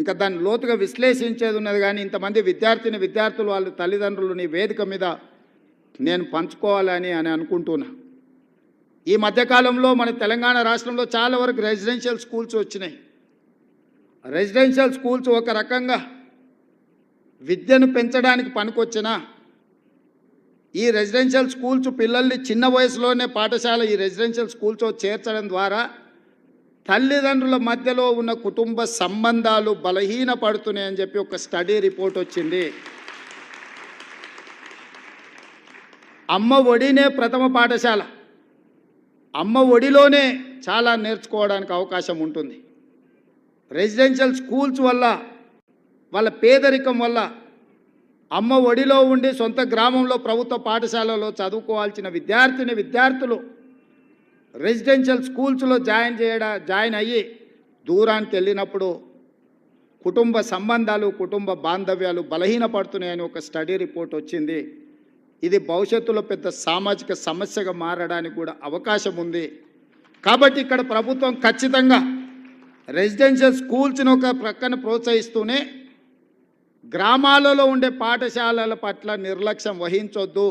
ఇంకా దాన్ని లోతుగా విశ్లేషించేది ఉన్నది. కానీ ఇంతమంది విద్యార్థులు వాళ్ళ తల్లిదండ్రులు నీ వేదిక మీద నేను పంచుకోవాలని అనుకుంటున్నా. ఈ మధ్యకాలంలో మన తెలంగాణ రాష్ట్రంలో చాలా వరకు రెసిడెన్షియల్ స్కూల్స్ వచ్చినాయి. రెసిడెన్షియల్ స్కూల్స్ ఒక రకంగా విద్యను పెంచడానికి పనికొచ్చినా ఈ రెసిడెన్షియల్ స్కూల్స్ పిల్లల్ని చిన్న వయసులోనే పాఠశాల ఈ రెసిడెన్షియల్ స్కూల్స్ చేర్చడం ద్వారా తల్లిదండ్రుల మధ్యలో ఉన్న కుటుంబ సంబంధాలు బలహీనపడుతున్నాయని చెప్పి ఒక స్టడీ రిపోర్ట్ వచ్చింది. అమ్మ ఒడినే ప్రథమ పాఠశాల. అమ్మ ఒడిలోనే చాలా నేర్చుకోవడానికి అవకాశం ఉంటుంది. రెసిడెన్షియల్ స్కూల్స్ వల్ల వాళ్ళ పేదరికం వల్ల అమ్మ ఒడిలో ఉండి సొంత గ్రామంలో ప్రభుత్వ పాఠశాలలో చదువుకోవాల్సిన విద్యార్థులు రెసిడెన్షియల్ స్కూల్స్లో జాయిన్ అయ్యి దూరానికి వెళ్ళినప్పుడు కుటుంబ సంబంధాలు కుటుంబ బాంధవ్యాలు బలహీనపడుతున్నాయని ఒక స్టడీ రిపోర్ట్ వచ్చింది. ఇది భవిష్యత్తులో పెద్ద సామాజిక సమస్యగా మారడానికి కూడా అవకాశం ఉంది. కాబట్టి ఇక్కడ ప్రభుత్వం ఖచ్చితంగా రెసిడెన్షియల్ స్కూల్స్ని ఒక ప్రక్కన ప్రోత్సహిస్తూనే గ్రామాలలో ఉండే పాఠశాలల పట్ల నిర్లక్ష్యం వహించొద్దు.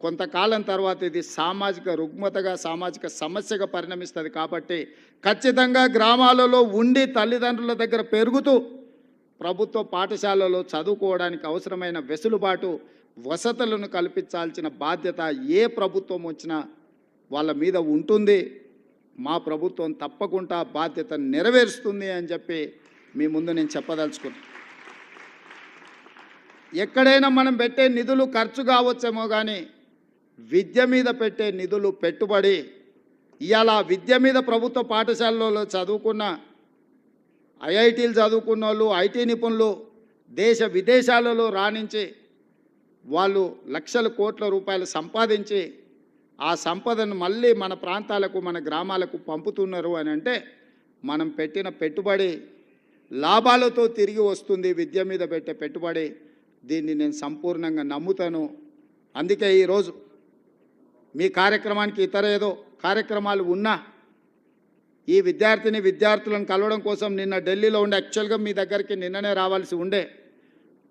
కొంతకాలం తర్వాత ఇది సామాజిక రుగ్మతగా సామాజిక సమస్యగా పరిణమిస్తుంది. కాబట్టి ఖచ్చితంగా గ్రామాలలో ఉండి తల్లిదండ్రుల దగ్గర పెరుగుతూ ప్రభుత్వ పాఠశాలలో చదువుకోవడానికి అవసరమైన వెసులుబాటు వసతులను కల్పించాల్సిన బాధ్యత ఏ ప్రభుత్వం వచ్చినా వాళ్ళ మీద ఉంటుంది. మా ప్రభుత్వం తప్పకుండా బాధ్యత నెరవేరుస్తుంది అని చెప్పి మీ ముందు నేను చెప్పదలుచుకున్నాను. ఎక్కడైనా మనం పెట్టే నిధులు ఖర్చు కావచ్చేమో కానీ విద్య మీద పెట్టే నిధులు పెట్టుబడి. ఇవాళ విద్య మీద ప్రభుత్వ పాఠశాలలో చదువుకున్న ఐఐటీలు చదువుకున్న వాళ్ళు ఐటీ నిపుణులు దేశ విదేశాలలో రాణించి వాళ్ళు లక్షల కోట్ల రూపాయలు సంపాదించి ఆ సంపదను మళ్ళీ మన ప్రాంతాలకు మన గ్రామాలకు పంపుతున్నారు అని అంటే మనం పెట్టిన పెట్టుబడి లాభాలతో తిరిగి వస్తుంది. విద్య మీద పెట్టే పెట్టుబడి. దీన్ని నేను సంపూర్ణంగా నమ్ముతాను. అందుకే ఈరోజు మీ కార్యక్రమానికి ఇతర ఏదో కార్యక్రమాలు ఉన్నా ఈ విద్యార్థులను కలవడం కోసం నిన్న ఢిల్లీలో ఉండే యాక్చువల్గా మీ దగ్గరికి నిన్ననే రావాల్సి ఉండే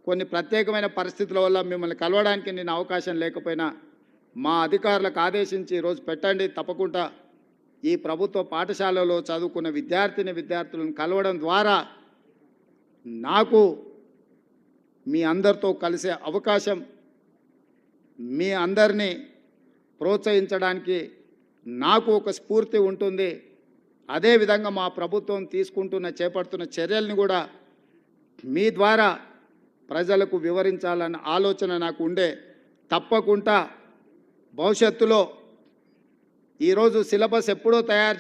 కొన్ని ప్రత్యేకమైన పరిస్థితుల వల్ల మిమ్మల్ని కలవడానికి నేను అవకాశం లేకపోయినా మా అధికారులకు ఆదేశించి ఈరోజు పెట్టండి. తప్పకుండా ఈ ప్రభుత్వ పాఠశాలలో చదువుకున్న విద్యార్థులను కలవడం ద్వారా నాకు మీ అందరితో కలిసే అవకాశం, మీ అందరినీ ప్రోత్సహించడానికి నాకు ఒక స్ఫూర్తి ఉంటుంది. అదేవిధంగా మా ప్రభుత్వం చేపడుతున్న చర్యల్ని కూడా మీ ద్వారా ప్రజలకు వివరించాలన్న ఆలోచన నాకు ఉండే. తప్పకుండా భవిష్యత్తులో ఈరోజు సిలబస్ ఎప్పుడో తయారు